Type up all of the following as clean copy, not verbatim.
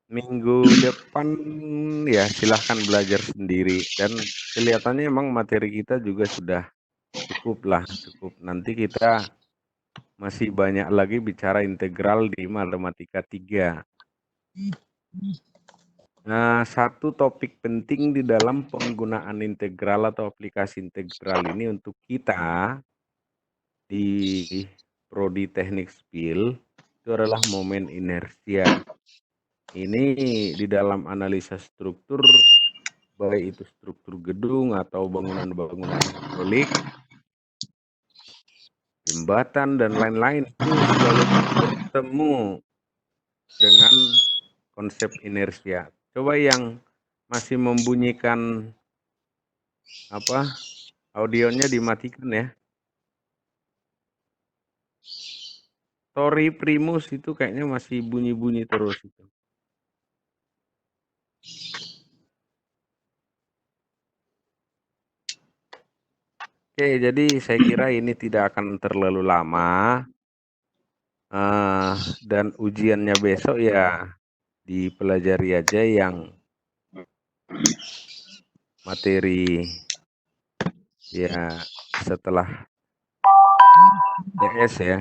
Minggu depan ya silahkan belajar sendiri dan kelihatannya emang materi kita juga sudah cukup lah, cukup. Nanti kita masih banyak lagi bicara integral di matematika 3. Nah, satu topik penting di dalam penggunaan integral atau aplikasi integral ini untuk kita di prodi teknik sipil itu adalah momen inersia. Ini di dalam analisa struktur, baik itu struktur gedung atau bangunan-bangunan hidrolik, jembatan, dan lain-lain itu selalu bertemu dengan konsep inersia. Coba yang masih membunyikan audionya dimatikan ya. Tori Primus itu kayaknya masih bunyi-bunyi terus itu. Oke, jadi saya kira ini tidak akan terlalu lama. Dan ujiannya besok ya dipelajari aja yang materi ya setelah TS ya.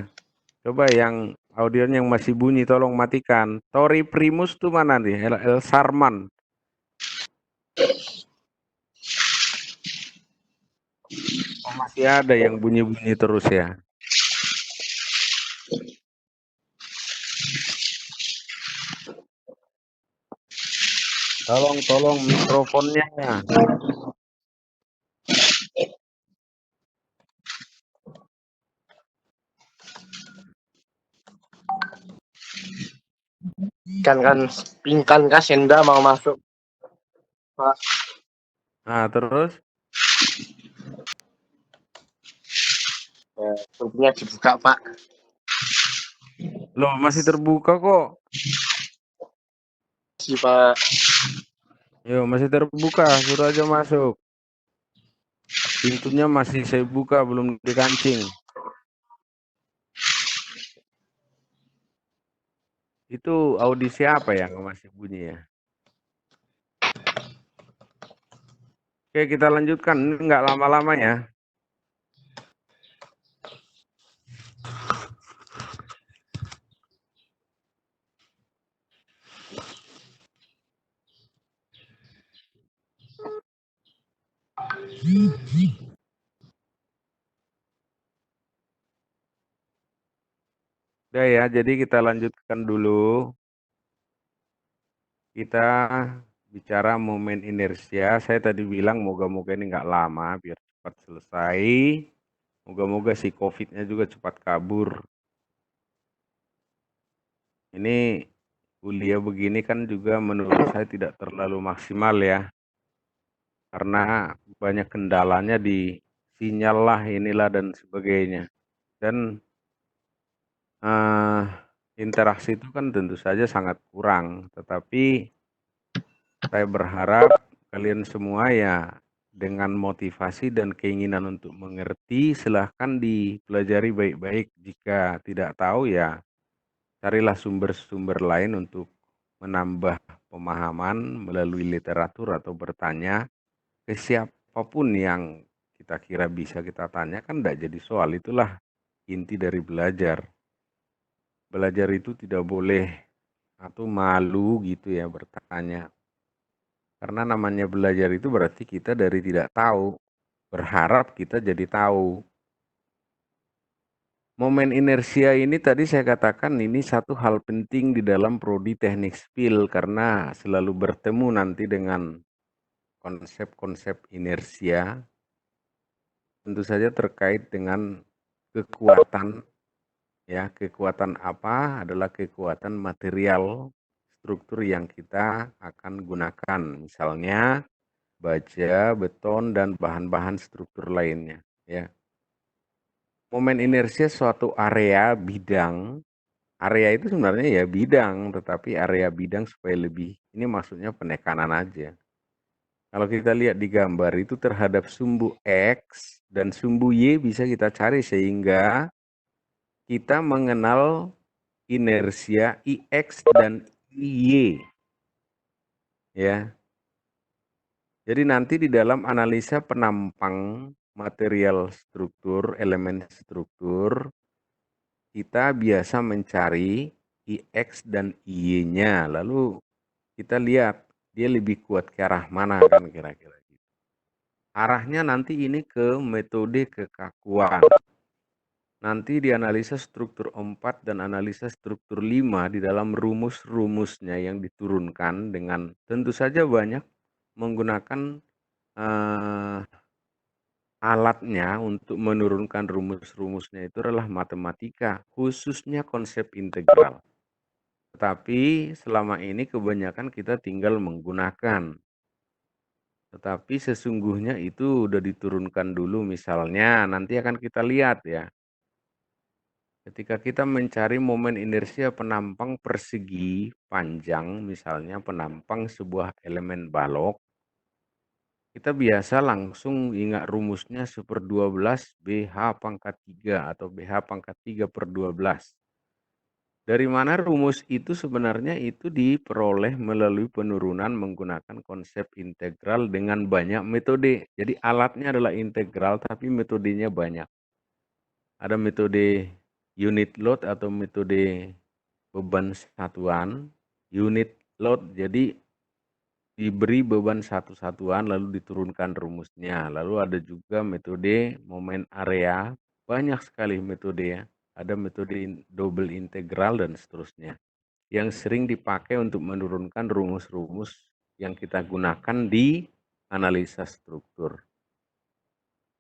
Coba yang audionya yang masih bunyi tolong matikan. Tori Primus tuh mana nih? El Sarman. Oh, masih ada yang bunyi-bunyi terus ya. Tolong mikrofonnya. Pingkan kah Senda mau masuk, Pak? Nah, terus? Ya, pintunya dibuka, Pak. Loh, masih terbuka kok. Si Pak. Yo, masih terbuka, suruh aja masuk. Pintunya masih saya buka, belum dikancing. Itu audisi apa yang masih bunyi ya? Oke, kita lanjutkan. Ini nggak lama-lama ya. Udah ya, jadi kita lanjutkan dulu. Kita bicara momen inersia. Saya tadi bilang moga-moga ini nggak lama, biar cepat selesai. Moga-moga si COVID-nya juga cepat kabur. Ini kuliah begini kan juga menurut saya tidak terlalu maksimal ya. Karena banyak kendalanya di sinyal lah, inilah dan sebagainya. Dan interaksi itu kan tentu saja sangat kurang. Tetapi saya berharap kalian semua ya dengan motivasi dan keinginan untuk mengerti, silahkan dipelajari baik-baik. Jika tidak tahu ya carilah sumber-sumber lain untuk menambah pemahaman melalui literatur atau bertanya ke siapapun yang kita kira bisa kita tanya, kan tidak jadi soal. Itulah inti dari belajar. Belajar itu tidak boleh atau malu gitu ya bertanya. Karena namanya belajar itu berarti kita dari tidak tahu, berharap kita jadi tahu. Momen inersia ini tadi saya katakan ini satu hal penting di dalam prodi teknik sipil karena selalu bertemu nanti dengan konsep-konsep inersia, tentu saja terkait dengan kekuatan. Ya, kekuatan apa adalah kekuatan material struktur yang kita akan gunakan. Misalnya baja, beton, dan bahan-bahan struktur lainnya. Ya. Momen inersia suatu area bidang. Area itu sebenarnya ya bidang, tetapi area bidang supaya lebih, ini maksudnya penekanan aja. Kalau kita lihat di gambar itu terhadap sumbu X dan sumbu Y bisa kita cari sehingga kita mengenal inersia IX dan IY. ya. Jadi nanti di dalam analisa penampang material struktur, elemen struktur, kita biasa mencari IX dan Y-nya. Lalu kita lihat dia lebih kuat ke arah mana kan kira-kira gitu. Arahnya nanti ini ke metode kekakuan. Nanti dianalisa struktur 4 dan analisa struktur 5 di dalam rumus-rumusnya yang diturunkan dengan tentu saja banyak menggunakan eh, alatnya untuk menurunkan rumus-rumusnya itu adalah matematika, khususnya konsep integral. Tetapi selama ini kebanyakan kita tinggal menggunakan. Tetapi sesungguhnya itu udah diturunkan dulu misalnya, nanti akan kita lihat ya. Ketika kita mencari momen inersia penampang persegi panjang, misalnya penampang sebuah elemen balok, kita biasa langsung ingat rumusnya 1/12 BH pangkat 3 atau BH pangkat 3 per 12. Dari mana rumus itu sebenarnya itu diperoleh melalui penurunan menggunakan konsep integral dengan banyak metode. Jadi alatnya adalah integral tapi metodenya banyak. Ada metode unit load atau metode beban satuan, unit load jadi diberi beban satu satuan lalu diturunkan rumusnya. Lalu ada juga metode momen area, banyak sekali metode ya. Ada metode double integral dan seterusnya. Yang sering dipakai untuk menurunkan rumus-rumus yang kita gunakan di analisa struktur.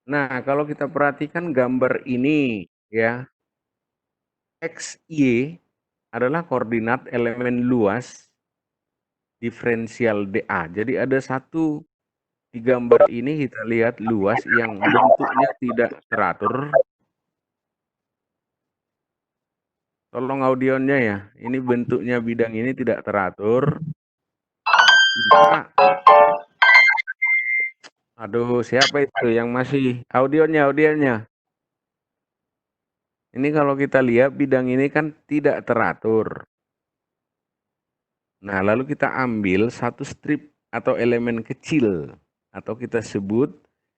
Nah, kalau kita perhatikan gambar ini ya, X, Y adalah koordinat elemen luas diferensial dA. Jadi ada satu di gambar ini kita lihat luas yang bentuknya tidak teratur. Tolong audionya ya. Ini bentuknya bidang ini tidak teratur. Maka, aduh, siapa itu yang masih audionya? Ini kalau kita lihat bidang ini kan tidak teratur. Nah, lalu kita ambil satu strip atau elemen kecil atau kita sebut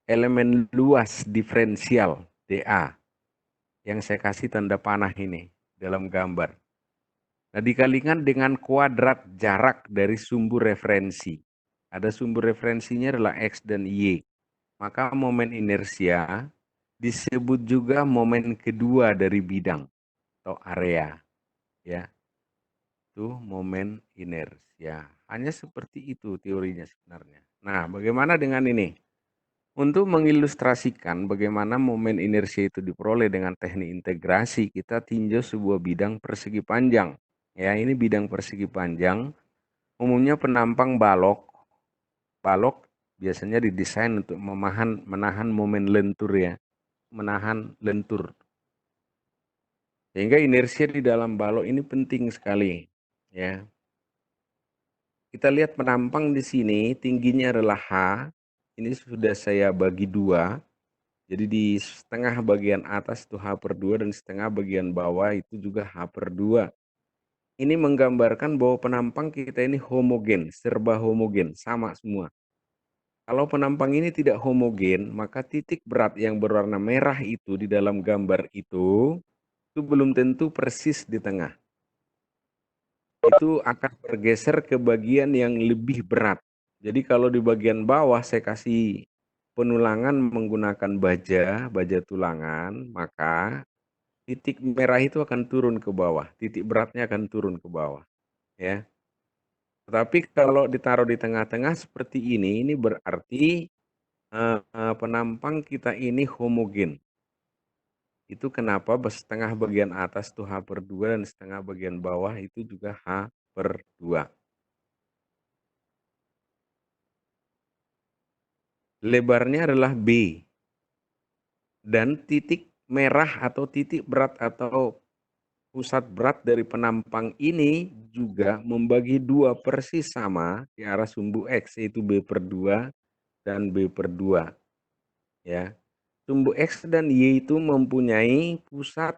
elemen luas diferensial dA yang saya kasih tanda panah ini dalam gambar. Nah, dikalikan dengan kuadrat jarak dari sumber referensi. Ada sumber referensinya adalah X dan Y. Maka momen inersia disebut juga momen kedua dari bidang atau area. Ya, itu momen inersia. Hanya seperti itu teorinya sebenarnya. Nah, bagaimana dengan ini? Untuk mengilustrasikan bagaimana momen inersia itu diperoleh dengan teknik integrasi, kita tinjau sebuah bidang persegi panjang. Ya, ini bidang persegi panjang, umumnya penampang balok. Balok biasanya didesain untuk menahan momen lentur ya, menahan lentur. Sehingga inersia di dalam balok ini penting sekali, ya. Kita lihat penampang di sini, tingginya adalah H. Ini sudah saya bagi dua. Jadi di setengah bagian atas itu H/2 dan setengah bagian bawah itu juga H/2. Ini menggambarkan bahwa penampang kita ini homogen, serba homogen, sama semua. Kalau penampang ini tidak homogen, maka titik berat yang berwarna merah itu di dalam gambar itu belum tentu persis di tengah. Itu akan bergeser ke bagian yang lebih berat. Jadi kalau di bagian bawah saya kasih penulangan menggunakan baja tulangan, maka titik merah itu akan turun ke bawah, titik beratnya akan turun ke bawah, ya. Tetapi kalau ditaruh di tengah-tengah seperti ini berarti penampang kita ini homogen. Itu kenapa setengah bagian atas itu H/2 dan setengah bagian bawah itu juga H/2. Lebarnya adalah B. Dan titik merah atau titik berat atau pusat berat dari penampang ini juga membagi dua persis sama di arah sumbu X, yaitu B/2 dan B/2. Ya. Sumbu X dan Y itu mempunyai pusat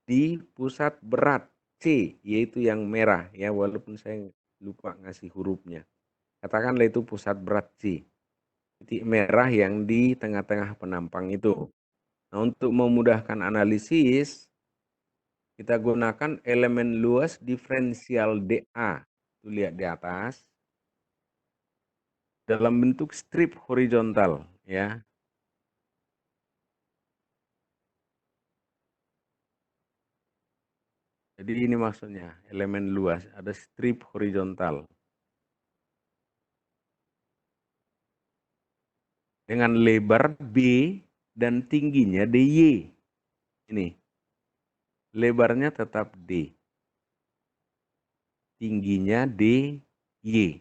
di pusat berat C, yaitu yang merah ya, walaupun saya lupa ngasih hurufnya. Katakanlah itu pusat berat C. Titik merah yang di tengah-tengah penampang itu. Nah, untuk memudahkan analisis, kita gunakan elemen luas diferensial dA. Tuh lihat di atas. Dalam bentuk strip horizontal, ya. Jadi ini maksudnya, elemen luas, ada strip horizontal. Dengan lebar B dan tingginya DY. Ini. Lebarnya tetap D. Tingginya DY.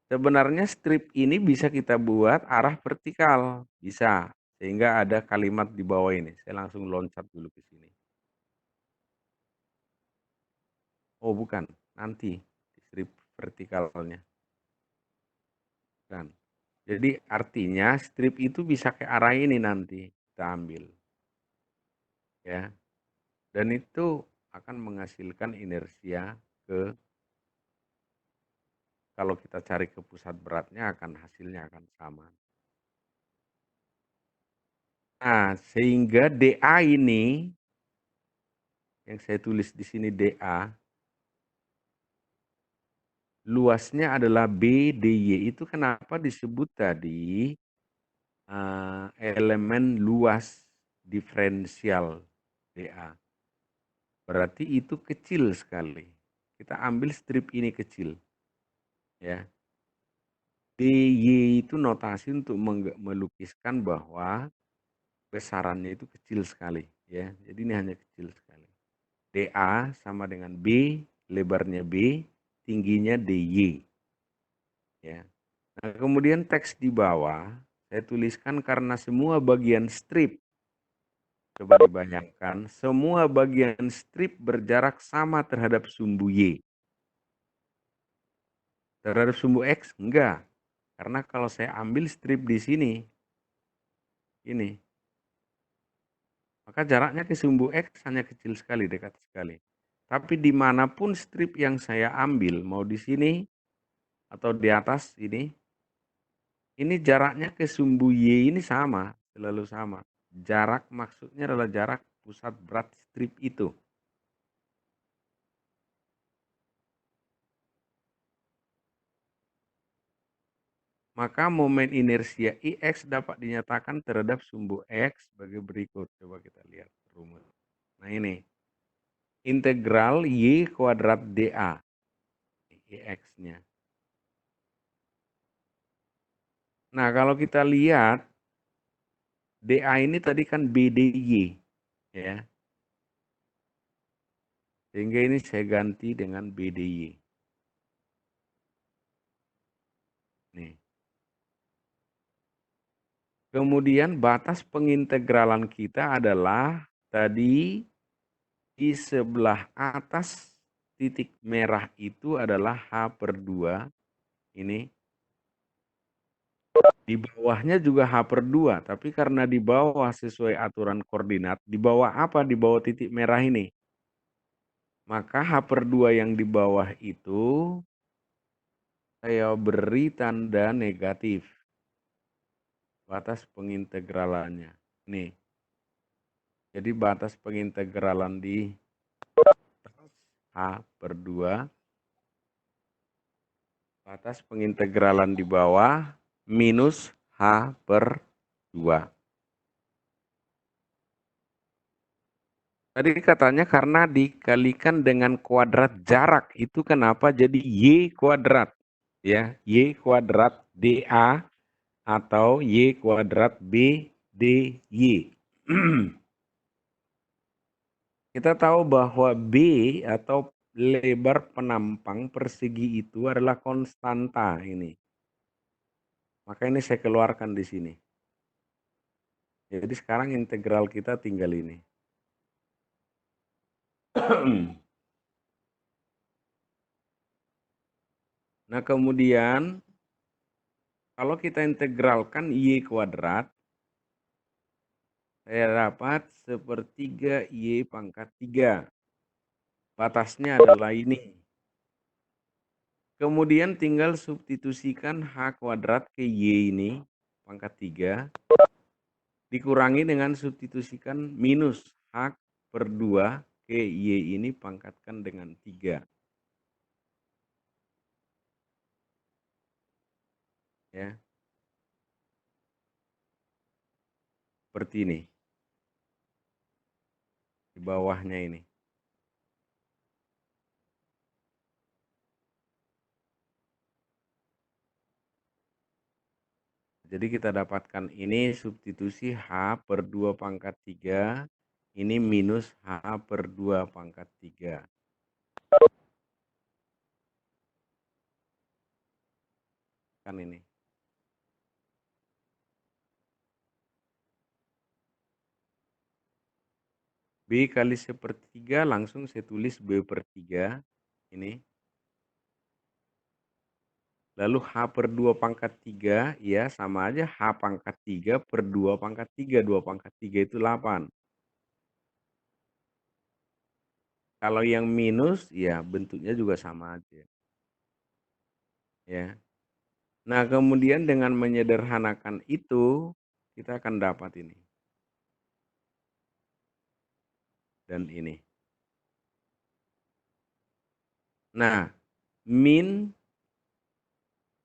Sebenarnya strip ini bisa kita buat arah vertikal. Bisa. Sehingga ada kalimat di bawah ini. Saya langsung loncat dulu ke sini. Oh bukan, nanti strip vertikalnya. Kan. Jadi artinya strip itu bisa ke arah ini nanti kita ambil. Ya. Dan itu akan menghasilkan inersia ke, kalau kita cari ke pusat beratnya akan hasilnya akan sama. Nah, sehingga DA ini yang saya tulis di sini DA, luasnya adalah BDY. Itu kenapa disebut tadi elemen luas diferensial DA. Berarti itu kecil sekali. Kita ambil strip ini kecil. Ya. DY itu notasi untuk melukiskan bahwa besarannya itu kecil sekali. Ya. Jadi ini hanya kecil sekali. DA sama dengan B, lebarnya B, tingginya DY. Ya. Nah, kemudian teks di bawah, saya tuliskan karena semua bagian strip, coba dibayangkan, semua bagian strip berjarak sama terhadap sumbu Y. Terhadap sumbu X, enggak. Karena kalau saya ambil strip di sini, ini, maka jaraknya ke sumbu X hanya kecil sekali, dekat sekali. Tapi dimanapun strip yang saya ambil, mau di sini atau di atas ini jaraknya ke sumbu Y ini sama, selalu sama. Jarak maksudnya adalah jarak pusat berat strip itu. Maka momen inersia IX dapat dinyatakan terhadap sumbu X sebagai berikut. Coba kita lihat rumus. Nah ini, integral Y kuadrat dA, IX-nya. Nah kalau kita lihat, dA ini tadi kan BDY. Ya. Sehingga ini saya ganti dengan BDY. Nih. Kemudian batas pengintegralan kita adalah tadi di sebelah atas titik merah itu adalah H/2. Ini. Di bawahnya juga H/2. Tapi karena di bawah sesuai aturan koordinat, di bawah apa? Di bawah titik merah ini. Maka H/2 yang di bawah itu saya beri tanda negatif. Batas pengintegralannya. Nih. Jadi batas pengintegralan di H/2. Batas pengintegralan di bawah minus H/2. Tadi katanya karena dikalikan dengan kuadrat jarak. Itu kenapa jadi Y kuadrat. Ya, Y kuadrat dA atau Y kuadrat BDY. Kita tahu bahwa B atau lebar penampang persegi itu adalah konstanta ini. Maka ini saya keluarkan di sini. Jadi sekarang integral kita tinggal ini. Nah kemudian kalau kita integralkan Y kuadrat, saya dapat 1/3 Y pangkat 3. Batasnya adalah ini. Kemudian tinggal substitusikan H kuadrat ke Y ini, pangkat 3, dikurangi dengan substitusikan minus H per 2 ke Y ini pangkatkan dengan 3. Ya, seperti ini. Di bawahnya ini. Jadi kita dapatkan ini substitusi H per 2 pangkat 3, ini minus H per 2 pangkat 3. Kan ini. B kali sepertiga langsung saya tulis B per 3. Ini. Lalu H per 2 pangkat 3, ya sama aja H pangkat 3 per 2 pangkat 3. 2 pangkat 3 itu 8. Kalau yang minus, ya bentuknya juga sama aja. Ya. Nah, kemudian dengan menyederhanakan itu, kita akan dapat ini. Dan ini. Nah, min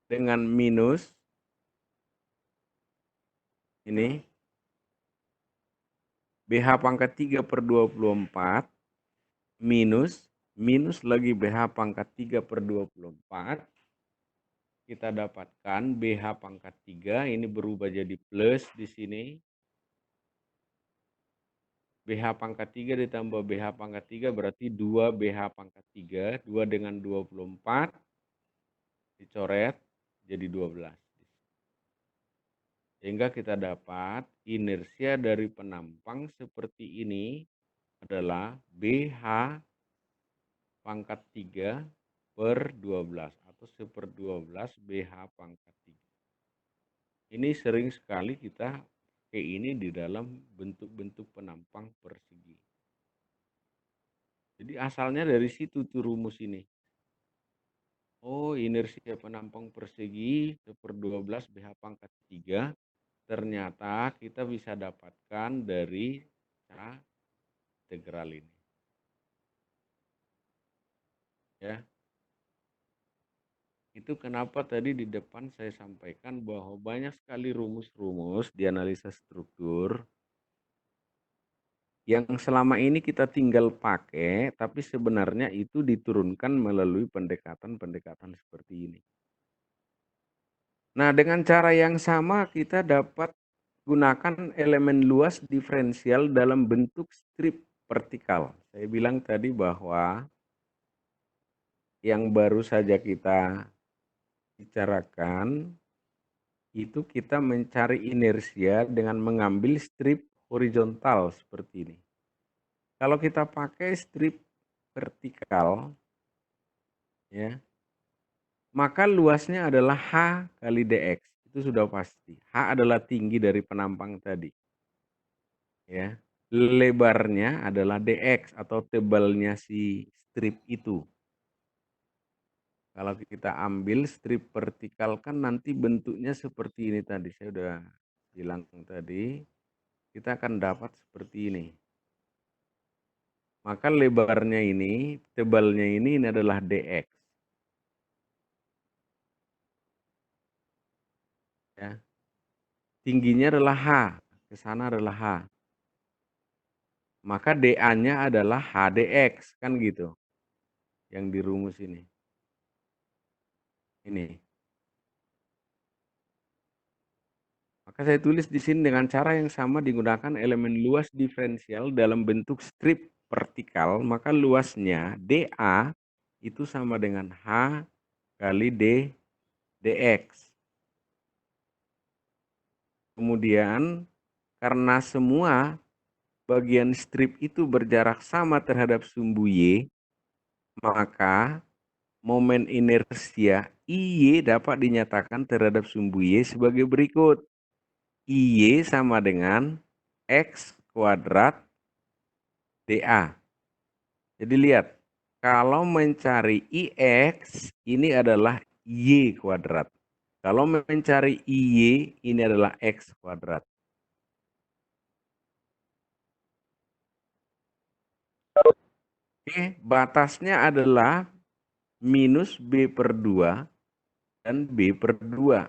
dengan minus, ini, BH pangkat 3 per 24, minus lagi BH pangkat 3 per 24, kita dapatkan BH pangkat 3, ini berubah jadi plus di sini. BH pangkat 3 ditambah BH pangkat 3 berarti 2 BH pangkat 3, 2 dengan 24, dicoret jadi 12. Sehingga kita dapat inersia dari penampang seperti ini adalah BH pangkat 3 per 12 atau 1/12 BH pangkat 3. Ini sering sekali kita pakai ini di dalam bentuk-bentuk penampang persegi. Jadi asalnya dari situ tuh rumus ini. Oh, inersia penampang persegi 1/12 BH pangkat 3. Ternyata kita bisa dapatkan dari cara integral ini. Ya. Itu kenapa tadi di depan saya sampaikan bahwa banyak sekali rumus-rumus di analisa struktur yang selama ini kita tinggal pakai, tapi sebenarnya itu diturunkan melalui pendekatan-pendekatan seperti ini. Nah, dengan cara yang sama kita dapat gunakan elemen luas diferensial dalam bentuk strip vertikal. Saya bilang tadi bahwa yang baru saja kita bicarakan itu kita mencari inersia dengan mengambil strip horizontal seperti ini. Kalau kita pakai strip vertikal, ya, maka luasnya adalah H kali dx. Itu sudah pasti. H adalah tinggi dari penampang tadi. Ya. Lebarnya adalah dx atau tebalnya si strip itu. Kalau kita ambil strip vertikal kan nanti bentuknya seperti ini tadi. Saya udah bilang tadi. Kita akan dapat seperti ini. Maka lebarnya ini, tebalnya ini adalah dx. Ya. Tingginya adalah H, ke sana adalah H. Maka dA-nya adalah H dx, kan gitu. Yang di rumus ini. Ini. Maka saya tulis di sini dengan cara yang sama digunakan elemen luas diferensial dalam bentuk strip vertikal, maka luasnya dA itu sama dengan H kali dx. Kemudian karena semua bagian strip itu berjarak sama terhadap sumbu Y, maka momen inersia IY dapat dinyatakan terhadap sumbu Y sebagai berikut. IY sama dengan X kuadrat dA. Jadi lihat, Kalau mencari IX, ini adalah Y kuadrat. Kalau mencari IY, ini adalah X kuadrat. Oke, batasnya adalah minus B per 2 dan B per 2.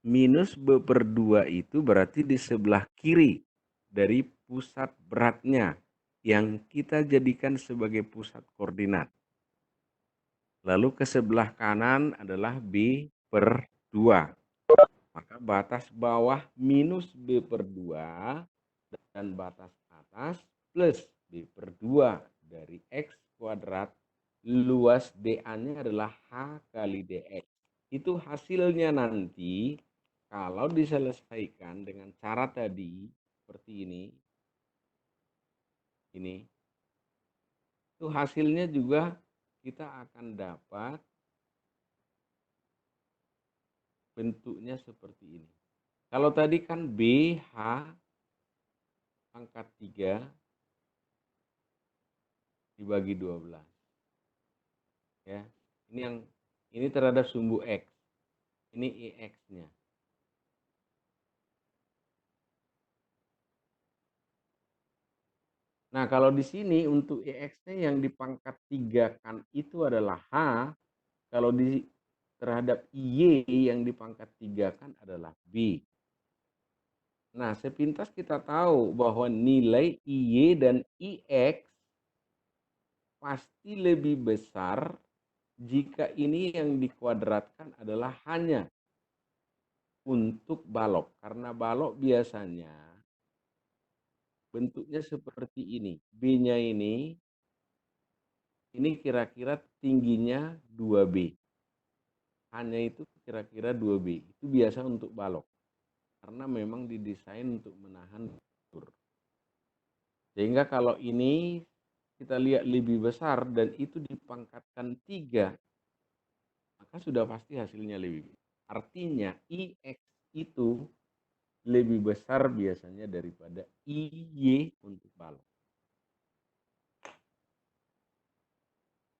Minus B per 2 itu berarti di sebelah kiri dari pusat beratnya yang kita jadikan sebagai pusat koordinat. Lalu ke sebelah kanan adalah B per 2. Maka batas bawah minus B per 2 dan batas atas plus B per 2 dari X kuadrat, luas dA-nya adalah H kali dx. Itu hasilnya nanti kalau diselesaikan dengan cara tadi seperti ini, itu hasilnya juga kita akan dapat bentuknya seperti ini. Kalau tadi kan BH pangkat 3 dibagi 12. Ya. Ini terhadap sumbu X. Ini IX-nya. Nah, kalau di sini untuk IX-nya yang dipangkat 3 kan itu adalah H, kalau di terhadap Y yang dipangkat 3 kan adalah B. Nah, sepintas kita tahu bahwa nilai IY dan IX pasti lebih besar jika ini yang dikuadratkan adalah hanya untuk balok. Karena balok biasanya bentuknya seperti ini. B-nya ini kira-kira tingginya 2B. Hanya itu kira-kira 2B. Itu biasa untuk balok. Karena memang didesain untuk menahan tur. Sehingga kalau ini kita lihat lebih besar dan itu dipangkatkan 3, maka sudah pasti hasilnya lebih besar. Artinya IX itu lebih besar biasanya daripada IY untuk balok.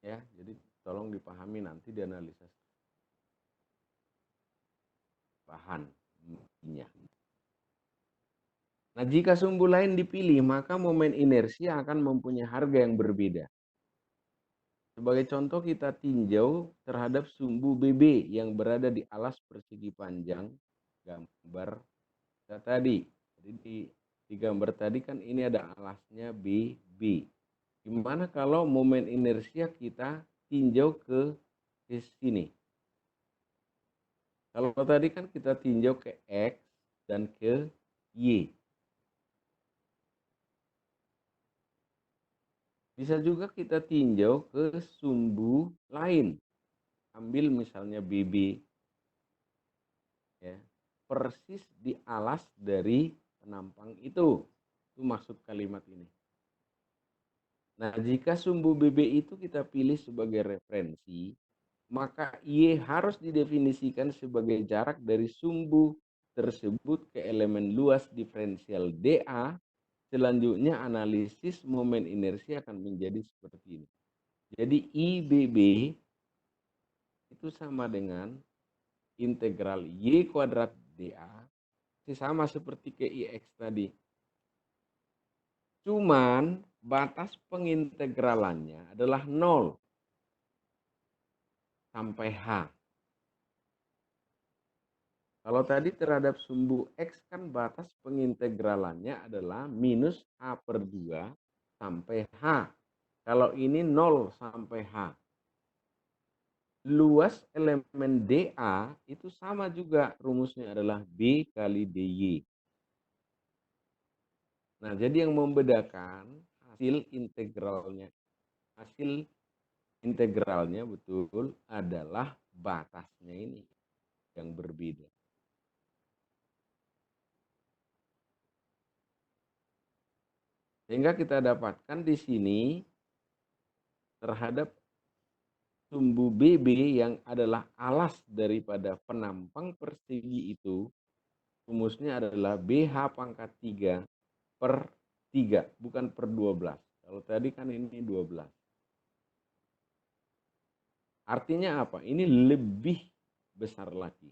Ya, jadi tolong dipahami nanti di analisis bahan nya. Nah, jika sumbu lain dipilih, maka momen inersia akan mempunyai harga yang berbeda. Sebagai contoh kita tinjau terhadap sumbu BB yang berada di alas persegi panjang gambar tadi. Jadi di gambar tadi kan ini ada alasnya BB. Gimana kalau momen inersia kita tinjau ke sini? Kalau tadi kan kita tinjau ke X dan ke Y. Bisa juga kita tinjau ke sumbu lain. Ambil misalnya BB. Ya, persis di alas dari penampang itu. Itu maksud kalimat ini. Nah, jika sumbu BB itu kita pilih sebagai referensi, maka Y harus didefinisikan sebagai jarak dari sumbu tersebut ke elemen luas diferensial dA. Selanjutnya analisis momen inersi akan menjadi seperti ini. Jadi IBB itu sama dengan integral Y kuadrat dA, sama seperti ke IX tadi. Cuman batas pengintegralannya adalah 0 sampai H. Kalau tadi terhadap sumbu X kan batas pengintegralannya adalah minus H per 2 sampai H. Kalau ini 0 sampai H. Luas elemen dA itu sama juga, rumusnya adalah B kali dy. Nah, jadi yang membedakan hasil integralnya betul adalah batasnya ini yang berbeda. Sehingga kita dapatkan di sini terhadap sumbu BB yang adalah alas daripada penampang persegi itu, rumusnya adalah BH pangkat 3 per 3, bukan per 12. Kalau tadi kan ini 12. Artinya apa? Ini lebih besar lagi.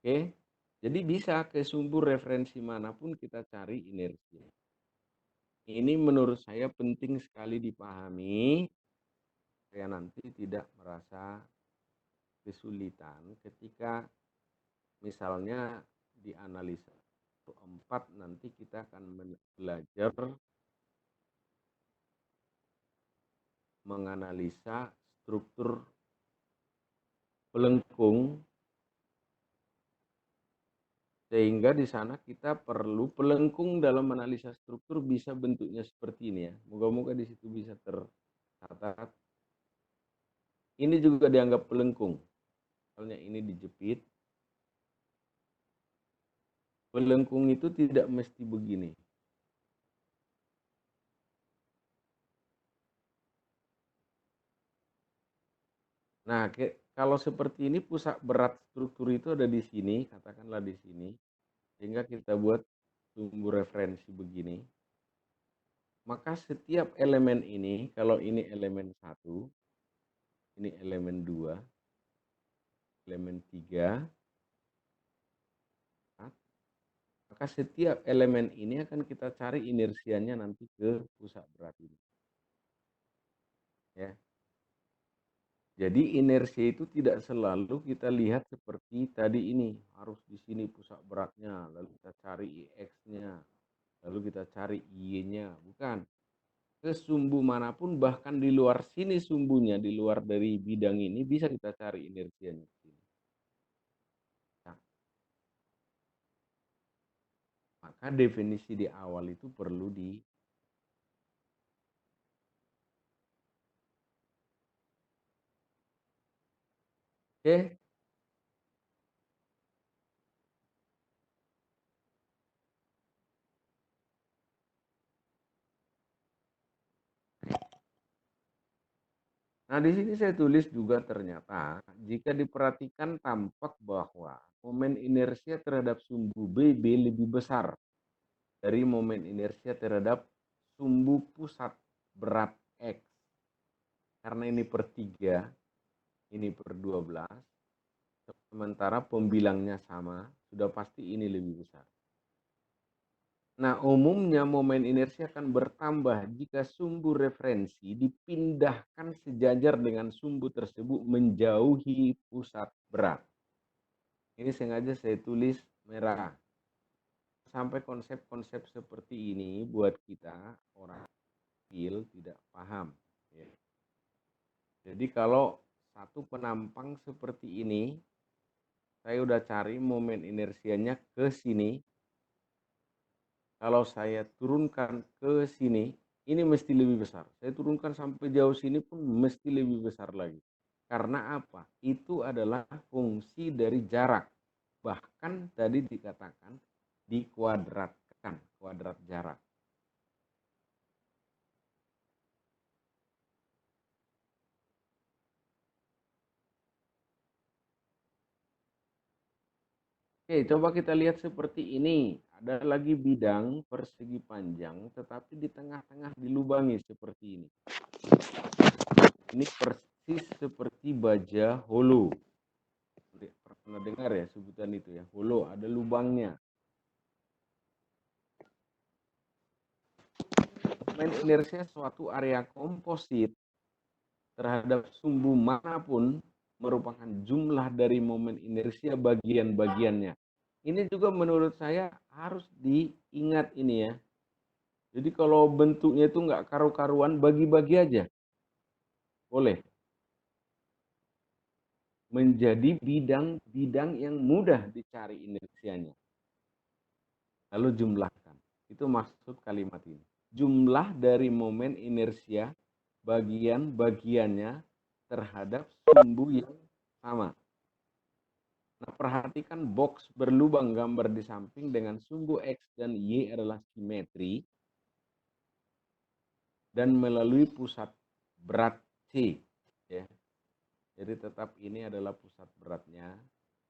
Oke, jadi bisa ke sumber referensi manapun kita cari inersia. Ini menurut saya penting sekali dipahami, supaya nanti tidak merasa kesulitan ketika misalnya di analisa 4 nanti kita akan belajar menganalisa struktur pelengkung, sehingga di sana kita perlu pelengkung dalam analisa struktur bisa bentuknya seperti ini ya. Moga-moga di situ bisa tercatat. Ini juga dianggap pelengkung. Misalnya ini dijepit. Pelengkung itu tidak mesti begini. Nah, kalau seperti ini pusat berat struktur itu ada di sini, katakanlah di sini. Sehingga kita buat sumber referensi begini. Maka setiap elemen ini, kalau ini elemen 1, ini elemen 2, elemen 3, maka setiap elemen ini akan kita cari inersianya nanti ke pusat berat ini. Ya. Jadi inersia itu tidak selalu kita lihat seperti tadi ini, harus di sini pusat beratnya, lalu kita cari IX-nya, lalu kita cari Y-nya, bukan. Ke sumbu manapun, bahkan di luar sini sumbunya, di luar dari bidang ini, bisa kita cari inersianya. Nah, maka definisi di awal itu perlu di Oke. Nah, di sini saya tulis juga ternyata jika diperhatikan tampak bahwa momen inersia terhadap sumbu BB lebih besar dari momen inersia terhadap sumbu pusat berat X. Karena ini per 3, ini per 12, sementara pembilangnya sama, sudah pasti ini lebih besar. Nah, umumnya momen inersi akan bertambah jika sumbu referensi dipindahkan sejajar dengan sumbu tersebut menjauhi pusat berat. Ini sengaja saya tulis merah. Sampai konsep-konsep seperti ini buat kita orang kecil tidak paham. Ya. Jadi kalau satu penampang seperti ini, saya udah cari momen inersianya ke sini. Kalau saya turunkan ke sini, ini mesti lebih besar. Saya turunkan sampai jauh sini pun mesti lebih besar lagi. Karena apa? Itu adalah fungsi dari jarak. Bahkan tadi dikatakan dikuadratkan, kuadrat jarak. Oke, coba kita lihat seperti ini. Ada lagi bidang persegi panjang, tetapi di tengah-tengah dilubangi seperti ini. Ini persis seperti baja holo. Pernah dengar ya sebutan itu ya, holo, ada lubangnya. Momen inersia suatu area komposit terhadap sumbu manapun merupakan jumlah dari momen inersia bagian-bagiannya. Ini juga menurut saya harus diingat ini ya. Jadi kalau bentuknya itu nggak karu-karuan, bagi-bagi aja. Boleh. Menjadi bidang-bidang yang mudah dicari inersianya. Lalu jumlahkan. Itu maksud kalimat ini. Jumlah dari momen inersia bagian-bagiannya terhadap sumbu yang sama. Nah, perhatikan box berlubang gambar di samping dengan sumbu X dan Y adalah simetri dan melalui pusat berat C. Ya. Jadi tetap ini adalah pusat beratnya,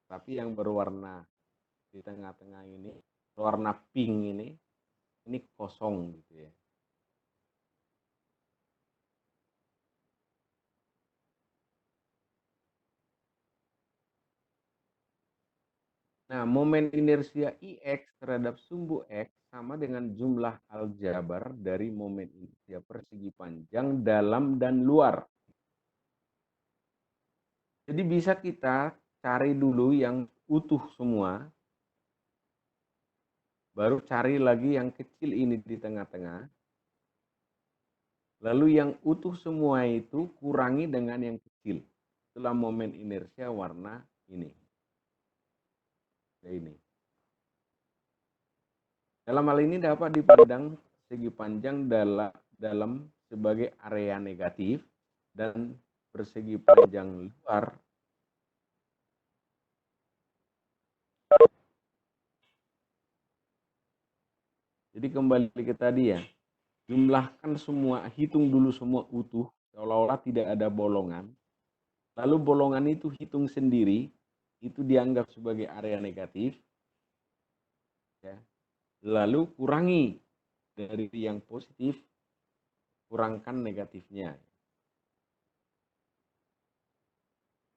tapi yang berwarna di tengah-tengah ini, warna pink ini kosong gitu ya. Nah, momen inersia IX terhadap sumbu X sama dengan jumlah aljabar dari momen inersia persegi panjang dalam dan luar. Jadi bisa kita cari dulu yang utuh semua, baru cari lagi yang kecil ini di tengah-tengah. Lalu yang utuh semua itu kurangi dengan yang kecil. Itulah momen inersia warna ini. Ini. Dalam hal ini dapat dipandang segi panjang dalam sebagai area negatif dan persegi panjang luar jadi kembali ke tadi ya, jumlahkan semua, hitung dulu semua utuh, seolah-olah tidak ada bolongan. Lalu bolongan itu hitung sendiri, itu dianggap sebagai area negatif. Ya. Lalu kurangi dari yang positif, kurangkan negatifnya.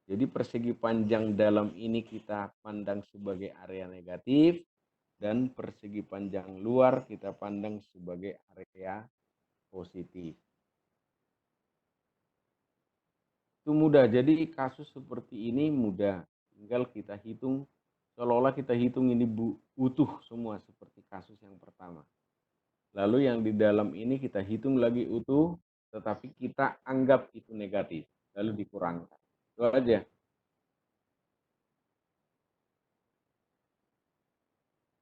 Jadi persegi panjang dalam ini kita pandang sebagai area negatif, dan persegi panjang luar kita pandang sebagai area positif. Itu mudah, jadi kasus seperti ini mudah. Tinggal kita hitung, seolah-olah kita hitung ini utuh semua seperti kasus yang pertama. Lalu yang di dalam ini kita hitung lagi utuh, tetapi kita anggap itu negatif, lalu dikurangkan. Itu aja.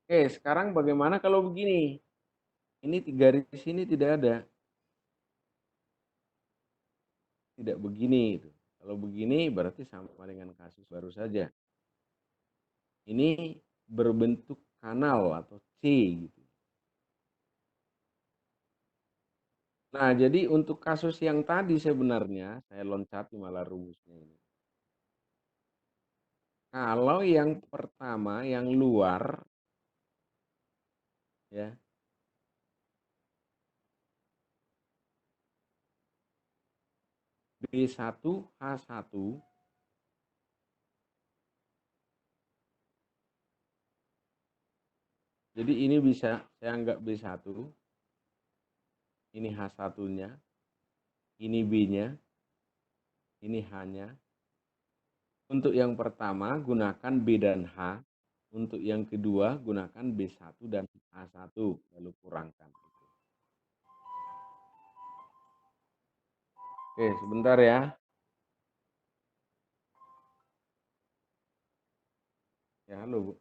Oke, sekarang bagaimana kalau begini? Ini garis ini tidak ada. Tidak begini. Kalau begini berarti sama dengan kasus baru saja. Ini berbentuk kanal atau C gitu. Nah, jadi untuk kasus yang tadi sebenarnya saya loncati malah rumusnya ini. Kalau yang pertama yang luar ya. B1 H1 jadi ini bisa saya anggap B1, ini H1-nya, ini B-nya, ini H-nya. Untuk yang pertama gunakan B dan H, untuk yang kedua gunakan B1 dan H1, lalu kurangkan. Oke, sebentar ya. Ya, halo Bu.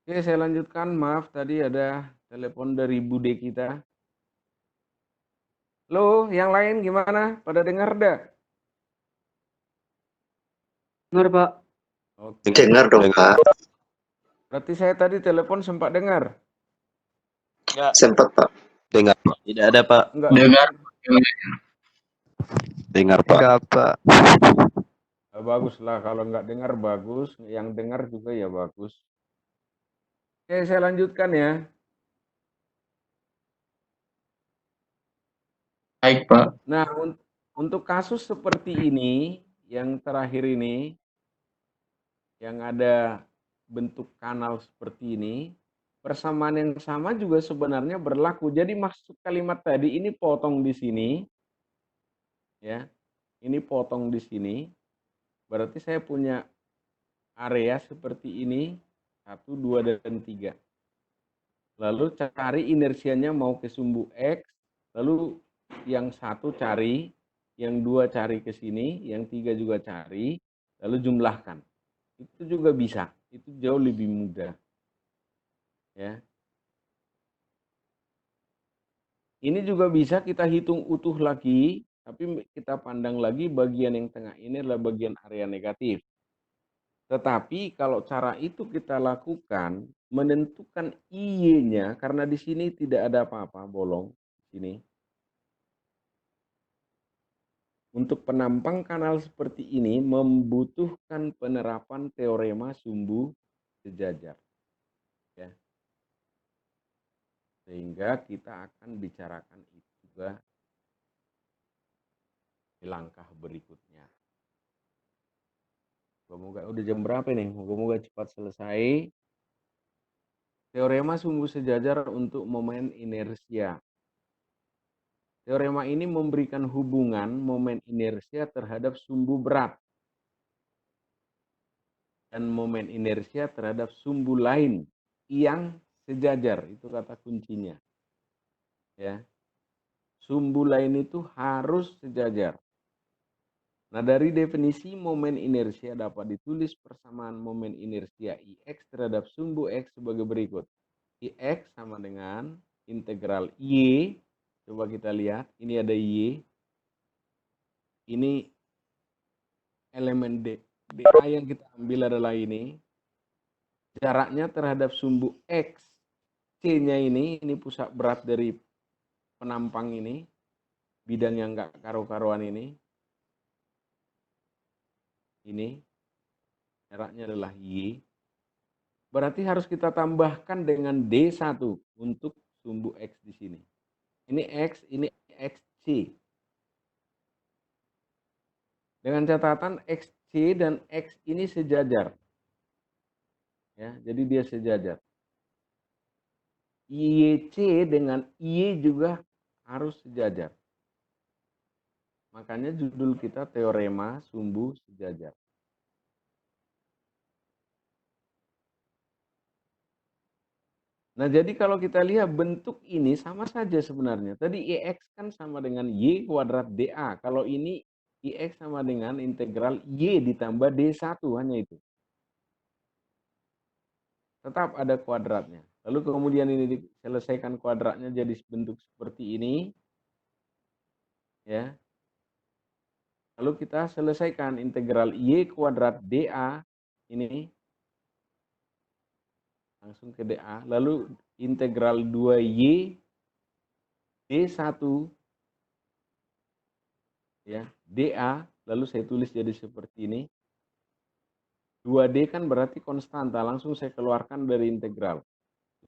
Oke, saya lanjutkan. Maaf, tadi ada telepon dari Bude kita. Halo, yang lain gimana? Pada dengar dah? Dengar, Pak. Oke. Dengar dong, Pak. Berarti saya tadi telepon sempat dengar? Enggak. Sempat, Pak. Dengar, Pak. Tidak ada, Pak. Enggak Dengar. Dengar, Pak. Enggak, Pak. Bagus lah, kalau nggak dengar bagus. Yang dengar juga ya bagus. Oke, saya lanjutkan ya. Baik, Pak. Nah, untuk kasus seperti ini, yang terakhir ini, yang ada bentuk kanal seperti ini, persamaan yang sama juga sebenarnya berlaku. Jadi maksud kalimat tadi ini potong di sini, ya, ini potong di sini, berarti saya punya area seperti ini, 1, 2, dan 3. Lalu cari inersianya mau ke sumbu X, lalu yang satu cari, yang dua cari ke sini, yang tiga juga cari, lalu jumlahkan. Itu juga bisa, itu jauh lebih mudah. Ya. Ini juga bisa kita hitung utuh lagi, tapi kita pandang lagi bagian yang tengah ini adalah bagian area negatif. Tetapi kalau cara itu kita lakukan, menentukan I-nya, karena di sini tidak ada apa-apa, bolong. Sini. Untuk penampang kanal seperti ini membutuhkan penerapan teorema sumbu sejajar. Ya. Sehingga kita akan bicarakan itu juga di langkah berikutnya. Moga-moga udah jam berapa nih? Moga-moga cepat selesai. Teorema sumbu sejajar untuk momen inersia. Teorema ini memberikan hubungan momen inersia terhadap sumbu berat dan momen inersia terhadap sumbu lain yang sejajar. Itu kata kuncinya. Ya. Sumbu lain itu harus sejajar. Nah, dari definisi momen inersia dapat ditulis persamaan momen inersia Ix terhadap sumbu X sebagai berikut. Ix sama dengan integral Y. Coba kita lihat, ini ada Y. Ini elemen dA yang kita ambil adalah ini. Jaraknya terhadap sumbu X, C-nya ini pusat berat dari penampang ini, bidang yang nggak karu-karuan ini jaraknya adalah Y. Berarti harus kita tambahkan dengan D1 untuk sumbu X di sini. Ini X, ini XC. Dengan catatan XC dan X ini sejajar. Ya, jadi dia sejajar. YC dengan Y juga harus sejajar. Makanya judul kita teorema sumbu sejajar. Nah, jadi kalau kita lihat bentuk ini sama saja sebenarnya. Tadi Ix kan sama dengan Y kuadrat dA. Kalau ini Ix sama dengan integral Y ditambah D1, hanya itu. Tetap ada kuadratnya. Lalu kemudian ini diselesaikan kuadratnya jadi bentuk seperti ini. Ya. Lalu kita selesaikan integral Y kuadrat dA ini. Langsung ke dA. Lalu integral 2Y D1 ya, dA, lalu saya tulis jadi seperti ini. 2D kan berarti konstanta, langsung saya keluarkan dari integral.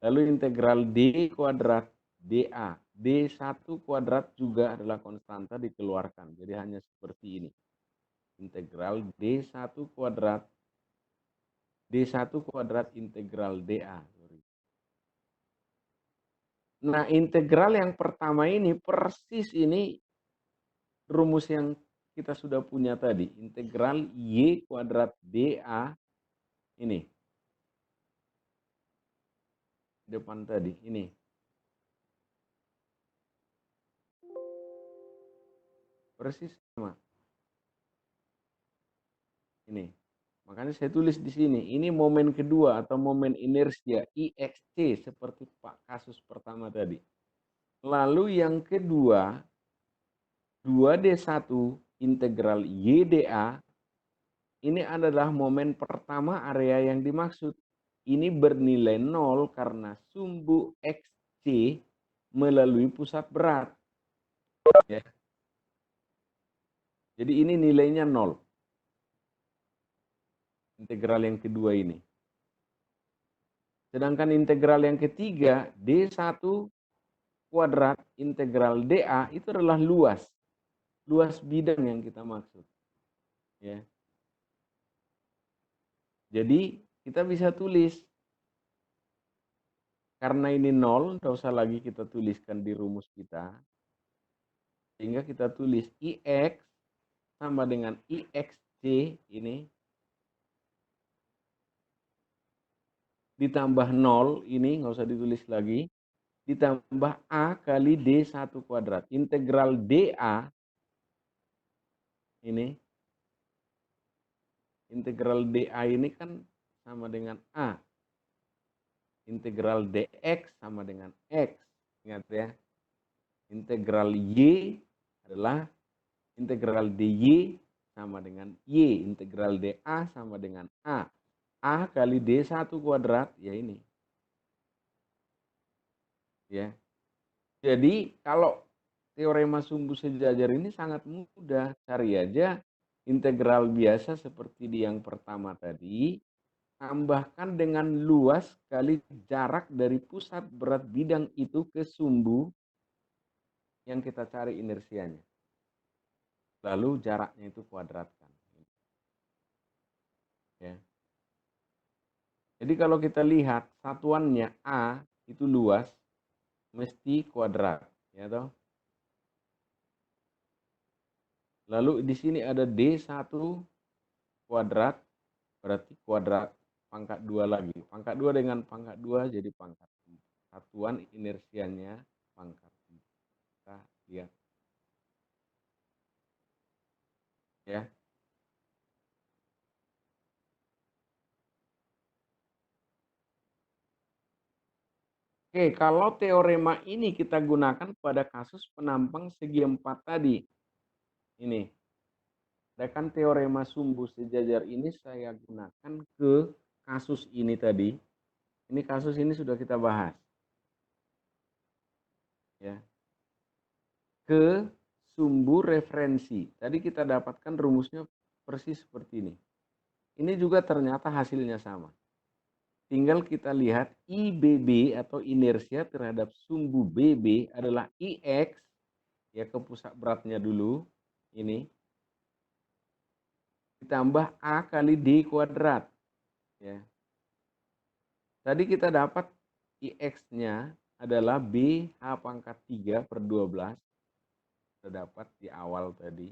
Lalu integral D kuadrat dA. D1 kuadrat juga adalah konstanta dikeluarkan. Jadi hanya seperti ini. Integral D1 kuadrat integral dA. Nah, integral yang pertama ini persis ini rumus yang kita sudah punya tadi. Integral Y kuadrat dA ini. Depan tadi, ini. Persis sama. Ini. Makanya saya tulis di sini. Ini momen kedua atau momen inersia IXC seperti kasus pertama tadi. Lalu yang kedua, 2D1 integral YDA ini adalah momen pertama area yang dimaksud. Ini bernilai 0 karena sumbu XC melalui pusat berat. Ya. Jadi ini nilainya 0. Integral yang kedua ini. Sedangkan integral yang ketiga, D1 kuadrat integral dA itu adalah luas bidang yang kita maksud. Ya. Jadi kita bisa tulis, karena ini 0, tidak usah lagi kita tuliskan di rumus kita, sehingga kita tulis IX sama dengan IXC ini ditambah 0, ini nggak usah ditulis lagi, ditambah A kali D1 kuadrat. Integral dA ini, integral dA ini kan sama dengan A. Integral dx sama dengan x. Ingat ya. Integral y adalah integral dy sama dengan y. Integral dA sama dengan A. A kali D1 kuadrat, ya ini. Ya. Jadi kalau teorema sumbu sejajar ini sangat mudah. Cari aja integral biasa seperti di yang pertama tadi. Tambahkan dengan luas kali jarak dari pusat berat bidang itu ke sumbu yang kita cari inersianya. Lalu jaraknya itu kuadratkan. Ya. Jadi kalau kita lihat satuannya A itu luas, mesti kuadrat. Ya toh? Lalu di sini ada D1 kuadrat, berarti kuadrat pangkat 2 lagi. Pangkat 2 dengan pangkat 2 jadi pangkat 4. Satuan inersianya pangkat 4. Kita lihat. Ya. Oke, kalau teorema ini kita gunakan pada kasus penampang segi 4 tadi. Ini. Sedangkan teorema sumbu sejajar ini saya gunakan ke kasus ini tadi. Ini kasus ini sudah kita bahas. Ya. Ke sumbu referensi. Tadi kita dapatkan rumusnya persis seperti ini. Ini juga ternyata hasilnya sama. Tinggal kita lihat IBB atau inersia terhadap sumbu BB adalah IX, ya ke pusat beratnya dulu, ini, ditambah A kali D kuadrat. Ya. Tadi kita dapat IX-nya adalah BH pangkat 3 per 12. Kita dapat di awal tadi.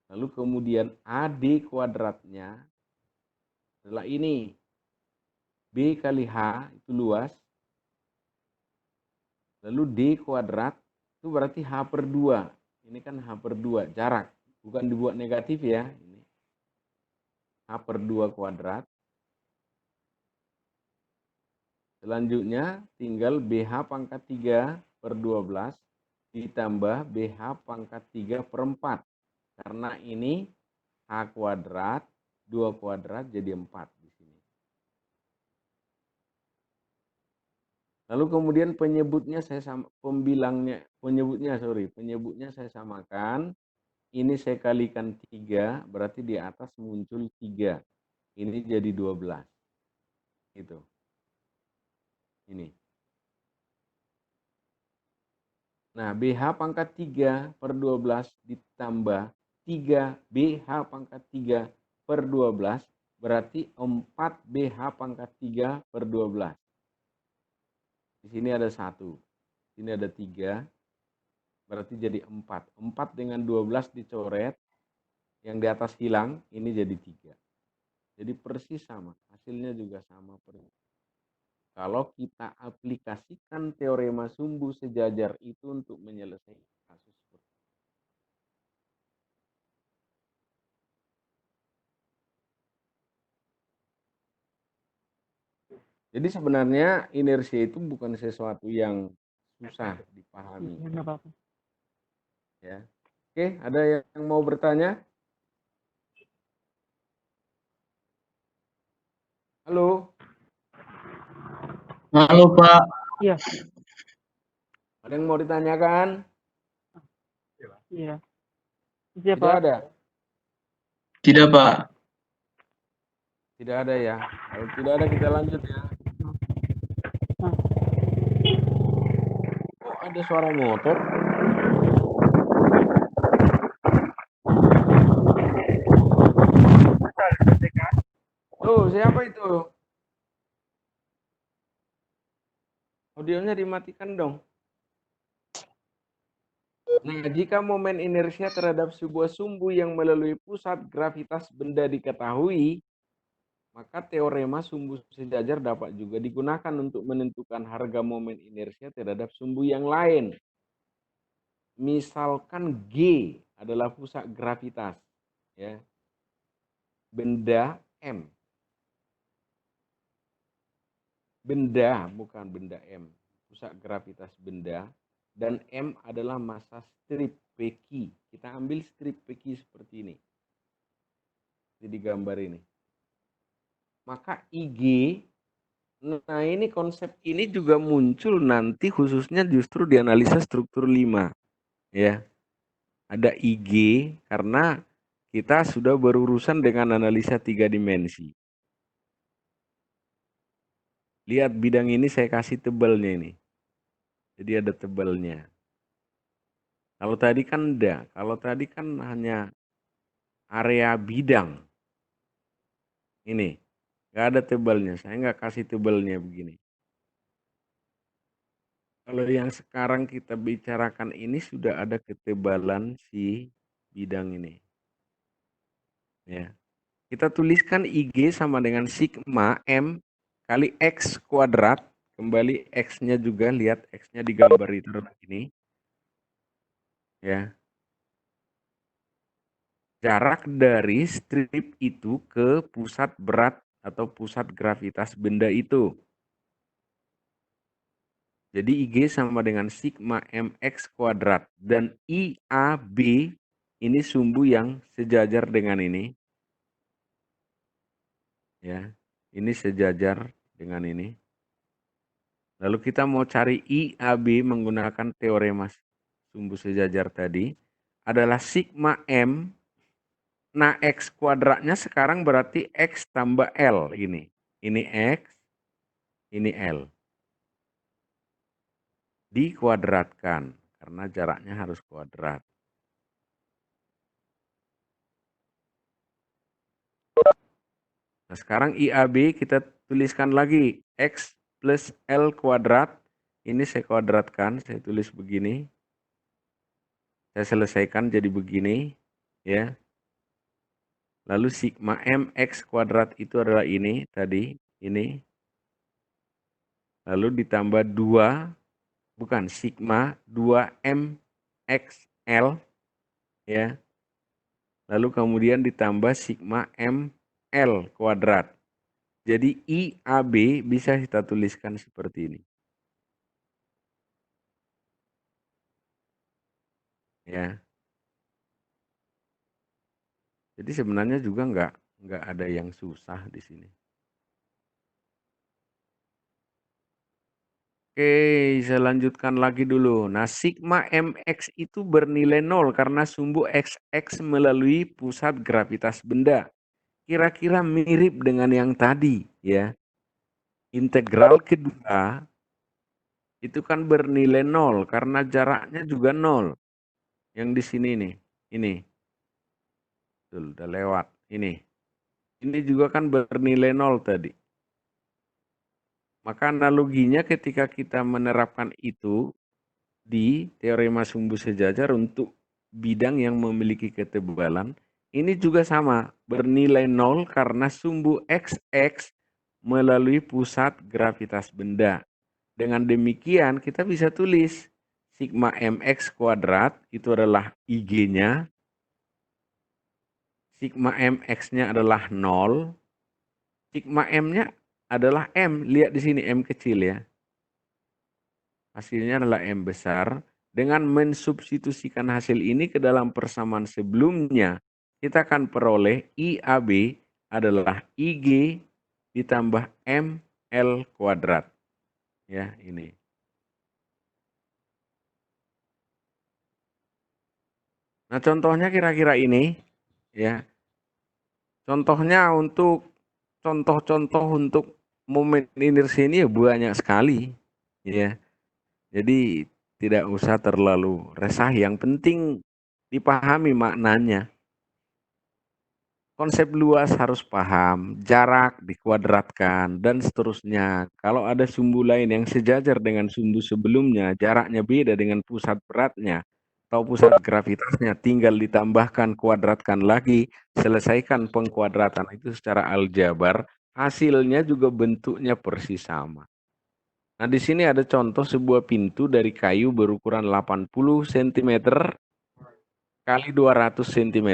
Lalu kemudian AD kuadratnya adalah ini. B kali H itu luas. Lalu D kuadrat itu berarti H per 2. Ini kan H per 2, jarak. Bukan dibuat negatif ya. Ini H per 2 kuadrat. Selanjutnya tinggal BH pangkat 3 per 12 ditambah BH pangkat 3 per 4. Karena ini H kuadrat, 2 kuadrat jadi 4 di sini. Lalu kemudian penyebutnya saya sama, penyebutnya saya samakan. Ini saya kalikan 3, berarti di atas muncul 3. Ini jadi 12. Gitu. Ini. Nah, BH pangkat 3 per 12 ditambah 3 BH pangkat 3 per 12 berarti 4 BH pangkat 3 per 12. Di sini ada 1. Di sini ada 3. Berarti jadi 4. 4 dengan 12 dicoret. Yang di atas hilang, ini jadi 3. Jadi persis sama. Hasilnya juga sama persis. Kalau kita aplikasikan teorema sumbu sejajar itu untuk menyelesaikan kasus seperti ini. Jadi sebenarnya inersia itu bukan sesuatu yang susah dipahami. Ya. Oke, ada yang mau bertanya? Halo. Halo Pak. Iya. Ada yang mau ditanyakan? Iya. Tidak ada? Tidak Pak. Tidak ada ya. Kalau tidak ada kita lanjut ya. Ada suara motor. Tuh, siapa itu? Audionya dimatikan dong. Nah, jika momen inersia terhadap sebuah sumbu yang melalui pusat gravitas benda diketahui, maka teorema sumbu sejajar dapat juga digunakan untuk menentukan harga momen inersia terhadap sumbu yang lain. Misalkan G adalah pusat gravitas, ya, benda M. Benda, bukan benda M. Pusat gravitas benda. Dan M adalah massa strip PQ. Kita ambil strip PQ seperti ini. Jadi gambar ini. Maka IG, nah ini konsep ini juga muncul nanti khususnya justru di analisa struktur 5. Ya. Ada IG karena kita sudah berurusan dengan analisa 3 dimensi. Lihat bidang ini saya kasih tebalnya ini. Jadi ada tebalnya. Kalau tadi kan enggak. Kalau tadi kan hanya area bidang. Ini. Nggak ada tebalnya. Saya nggak kasih tebalnya begini. Kalau yang sekarang kita bicarakan ini sudah ada ketebalan si bidang ini. Ya. Kita tuliskan IG sama dengan sigma M kali X kuadrat. Kembali X-nya juga, lihat X-nya digambar itu begini. Ya. Jarak dari strip itu ke pusat berat atau pusat gravitas benda itu. Jadi IG sama dengan sigma MX kuadrat. Dan IAB ini sumbu yang sejajar dengan ini. Ya, ini sejajar dengan ini. Lalu kita mau cari IAB menggunakan teorema sumbu sejajar tadi. Adalah sigma M. Nah, X kuadratnya sekarang berarti X tambah L ini. Ini X, ini L. Dikuadratkan, karena jaraknya harus kuadrat. Nah, sekarang IAB kita tuliskan lagi. X plus L kuadrat. Ini saya kuadratkan, saya tulis begini. Saya selesaikan jadi begini. Ya. Lalu sigma M X kuadrat itu adalah ini tadi. Ini. Lalu ditambah 2. Bukan, sigma 2M X L. Ya. Lalu kemudian ditambah sigma M L kuadrat. Jadi IAB bisa kita tuliskan seperti ini. Ya. Jadi sebenarnya juga nggak ada yang susah di sini. Oke, saya lanjutkan lagi dulu. Nah, sigma MX itu bernilai 0 karena sumbu XX melalui pusat gravitas benda. Kira-kira mirip dengan yang tadi, ya. Integral kedua itu kan bernilai 0 karena jaraknya juga 0. Yang di sini nih, ini. Tuh, udah lewat, ini. Ini juga kan bernilai 0 tadi. Maka analoginya ketika kita menerapkan itu di teorema sumbu sejajar untuk bidang yang memiliki ketebalan, ini juga sama, bernilai 0 karena sumbu XX melalui pusat gravitas benda. Dengan demikian kita bisa tulis sigma MX kuadrat itu adalah IG-nya, sigma MX-nya adalah 0, sigma M-nya adalah M, lihat di sini M kecil ya. Hasilnya adalah M besar. Dengan mensubstitusikan hasil ini ke dalam persamaan sebelumnya, kita akan peroleh IAB adalah IG ditambah ML kuadrat. Ya, ini. Nah, contohnya kira-kira ini, ya. Contohnya untuk contoh-contoh untuk momen inersi ini ya banyak sekali, ya. Jadi tidak usah terlalu resah, yang penting dipahami maknanya. Konsep luas harus paham, jarak dikuadratkan, dan seterusnya. Kalau ada sumbu lain yang sejajar dengan sumbu sebelumnya, jaraknya beda dengan pusat beratnya, atau pusat gravitasnya, tinggal ditambahkan, kuadratkan lagi, selesaikan pengkuadratan itu secara aljabar, hasilnya juga bentuknya persis sama. Nah, di sini ada contoh sebuah pintu dari kayu berukuran 80 cm kali 200 cm,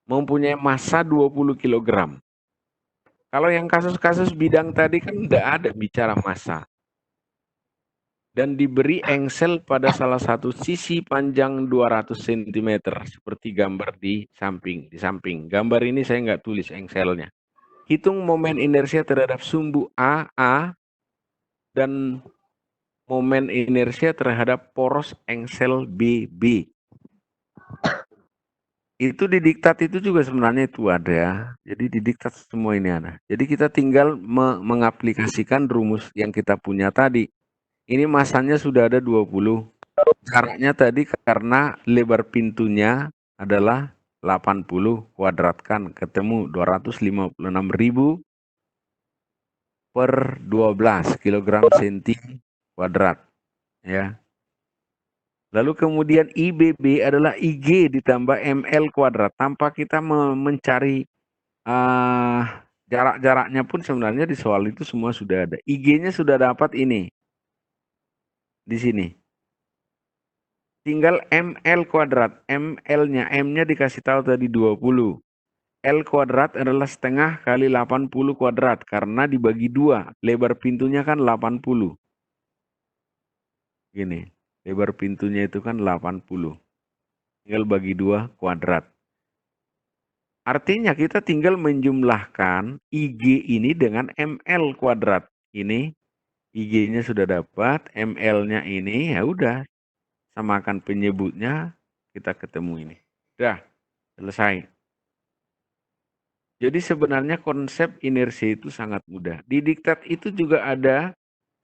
mempunyai massa 20 kg. Kalau yang kasus-kasus bidang tadi kan tidak ada bicara massa. Dan diberi engsel pada salah satu sisi panjang 200 cm, seperti gambar di samping. Gambar ini saya nggak tulis engselnya. Hitung momen inersia terhadap sumbu A, dan momen inersia terhadap poros engsel B. Itu di diktat itu juga sebenarnya itu ada. Jadi di diktat semua ini ada. Jadi kita tinggal mengaplikasikan rumus yang kita punya tadi. Ini masanya sudah ada 20. Jaraknya tadi karena lebar pintunya adalah 80, kuadratkan ketemu 256.000 per 12 kg senti kuadrat. Ya. Lalu kemudian IBB adalah IG ditambah ML kuadrat. Tanpa kita mencari jarak-jaraknya pun sebenarnya di soal itu semua sudah ada. IG-nya sudah dapat ini. Di sini. Tinggal ML kuadrat. ML-nya, M-nya dikasih tahu tadi 20. L kuadrat adalah setengah kali 80 kuadrat. Karena dibagi 2. Lebar pintunya kan 80. Gini. Lebar pintunya itu kan 80. Tinggal bagi 2 kuadrat. Artinya kita tinggal menjumlahkan IG ini dengan ML kuadrat. Ini IG-nya sudah dapat, ML-nya ini ya udah samakan penyebutnya, kita ketemu ini. Udah, selesai. Jadi sebenarnya konsep inersia itu sangat mudah. Di diktat itu juga ada,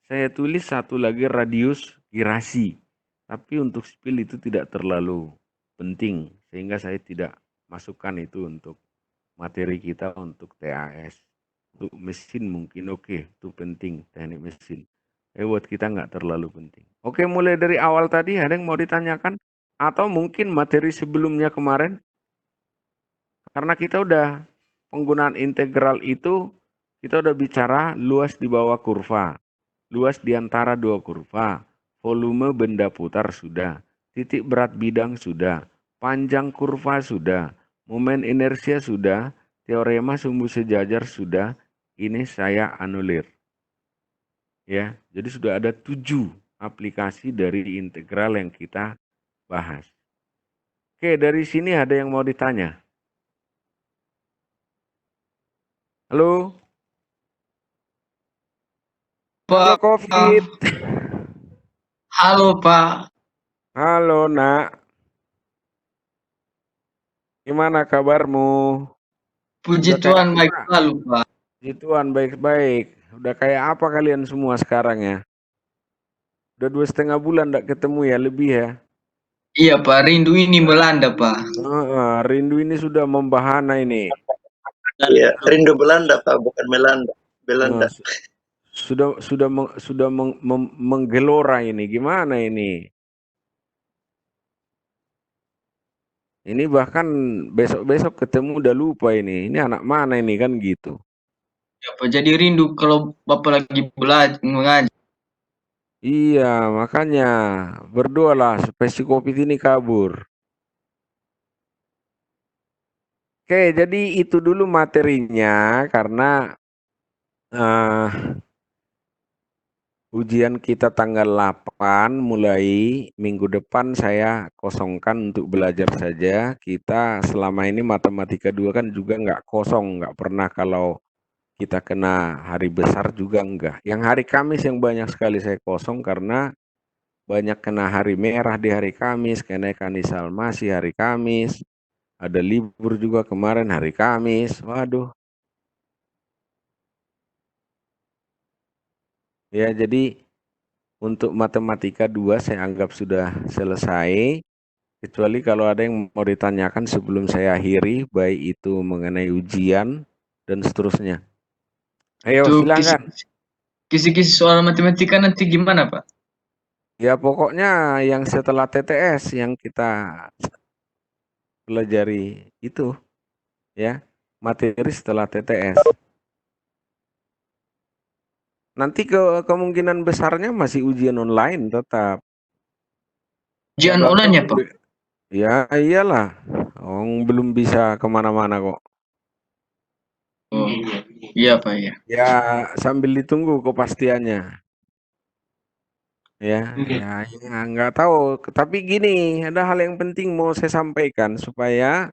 saya tulis satu lagi radius girasi. Tapi untuk spill itu tidak terlalu penting, sehingga saya tidak masukkan itu untuk materi kita untuk TAS. Untuk mesin mungkin oke, itu penting teknik mesin. Buat kita nggak terlalu penting. Oke, mulai dari awal tadi ada yang mau ditanyakan? Atau mungkin materi sebelumnya kemarin? Karena kita udah penggunaan integral itu, kita udah bicara luas di bawah kurva. Luas di antara dua kurva, volume benda putar sudah, titik berat bidang sudah, panjang kurva sudah, momen inersia sudah, teorema sumbu sejajar sudah, ini saya anulir. Ya, jadi sudah ada 7 aplikasi dari integral yang kita bahas. Oke, dari sini ada yang mau ditanya? Halo? Halo Pak. COVID. Halo Pak. Halo nak. Gimana kabarmu? Puji Udah kayak Tuhan baik apa? selalu Pak. Puji Tuhan baik-baik. Udah kayak apa kalian semua sekarang ya? Udah 2,5 bulan gak ketemu ya, lebih ya? Iya Pak, rindu ini melanda Pak. Rindu ini sudah membahana ini. Iya, rindu Belanda Pak, bukan Melanda. Belanda. Sudah menggelora ini. Gimana ini? Ini bahkan besok-besok ketemu udah lupa ini. Ini anak mana ini kan gitu. Ya Pak, jadi rindu kalau Bapak lagi belajar mengajar. Iya, makanya berdoalah supaya si COVID ini kabur. Oke, jadi itu dulu materinya karena ujian kita tanggal 8, mulai minggu depan saya kosongkan untuk belajar saja. Kita selama ini matematika 2 kan juga nggak kosong, nggak pernah kalau kita kena hari besar juga enggak. Yang hari Kamis yang banyak sekali saya kosong karena banyak kena hari merah di hari Kamis, kenaikan Salmasi hari Kamis, ada libur juga kemarin hari Kamis. Waduh. Ya jadi untuk matematika 2 saya anggap sudah selesai. Kecuali kalau ada yang mau ditanyakan sebelum saya akhiri, baik itu mengenai ujian dan seterusnya. Ayo Itu silakan. kisi-kisi soal matematika nanti gimana, Pak? Ya pokoknya yang setelah TTS yang kita pelajari itu ya, materi setelah TTS. Nanti kemungkinan besarnya masih ujian online tetap. Ujian Kalau online ya, Pak? ya iyalah, belum bisa kemana-mana kok. Oh, iya, Pak, ya. Ya sambil ditunggu kepastiannya. Ya, nggak tahu. Tapi gini, ada hal yang penting mau saya sampaikan supaya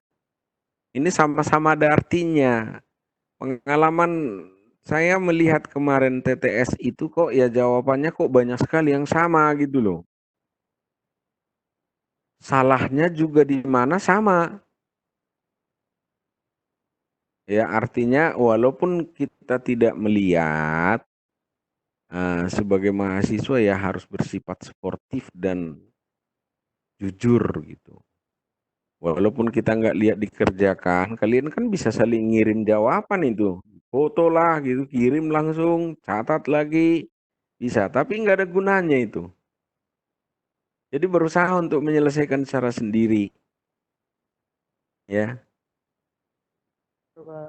ini sama-sama ada artinya. Pengalaman saya melihat kemarin TTS itu kok ya jawabannya kok banyak sekali yang sama gitu loh. Salahnya juga di mana sama. Ya artinya walaupun kita tidak melihat sebagai mahasiswa ya harus bersifat sportif dan jujur gitu. Walaupun kita nggak lihat dikerjakan, kalian kan bisa saling ngirim jawaban itu. Foto lah gitu, kirim langsung, catat lagi. Bisa, tapi nggak ada gunanya itu. Jadi berusaha untuk menyelesaikan secara sendiri. Ya, Coba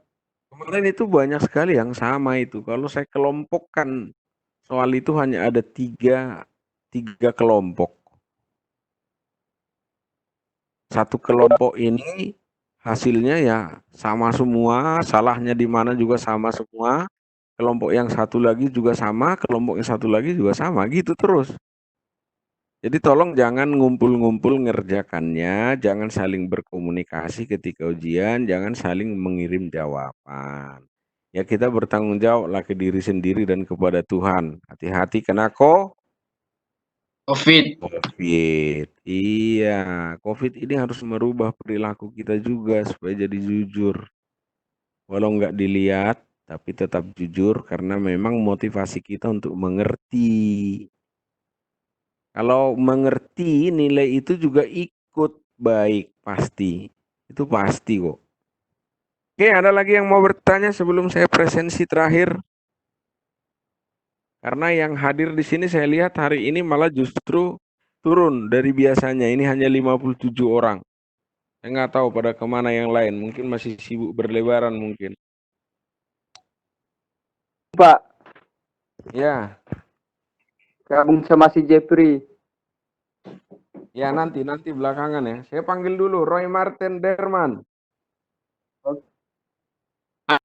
kemarin itu banyak sekali yang sama itu. Kalau saya kelompokkan soal itu hanya ada tiga kelompok. Satu kelompok ini hasilnya ya sama semua, salahnya di mana juga sama semua. Kelompok yang satu lagi juga sama, kelompok yang satu lagi juga sama, gitu terus. Jadi tolong jangan ngumpul-ngumpul ngerjakannya, jangan saling berkomunikasi ketika ujian, jangan saling mengirim jawaban. Ya kita bertanggung jawab lah ke diri sendiri dan kepada Tuhan. Hati-hati kena COVID. COVID. Iya, COVID ini harus merubah perilaku kita juga supaya jadi jujur. Walau nggak dilihat, tapi tetap jujur karena memang motivasi kita untuk mengerti. Kalau mengerti nilai itu juga ikut baik pasti. Itu pasti kok. Oke, ada lagi yang mau bertanya sebelum saya presensi terakhir? Karena yang hadir di sini saya lihat hari ini malah justru turun dari biasanya. Ini hanya 57 orang. Saya nggak tahu pada kemana yang lain. Mungkin masih sibuk berlebaran mungkin. Pak, Ya, gabung sama si Jeffrey. ya nanti belakangan ya. Saya panggil dulu Roy Martin Derman.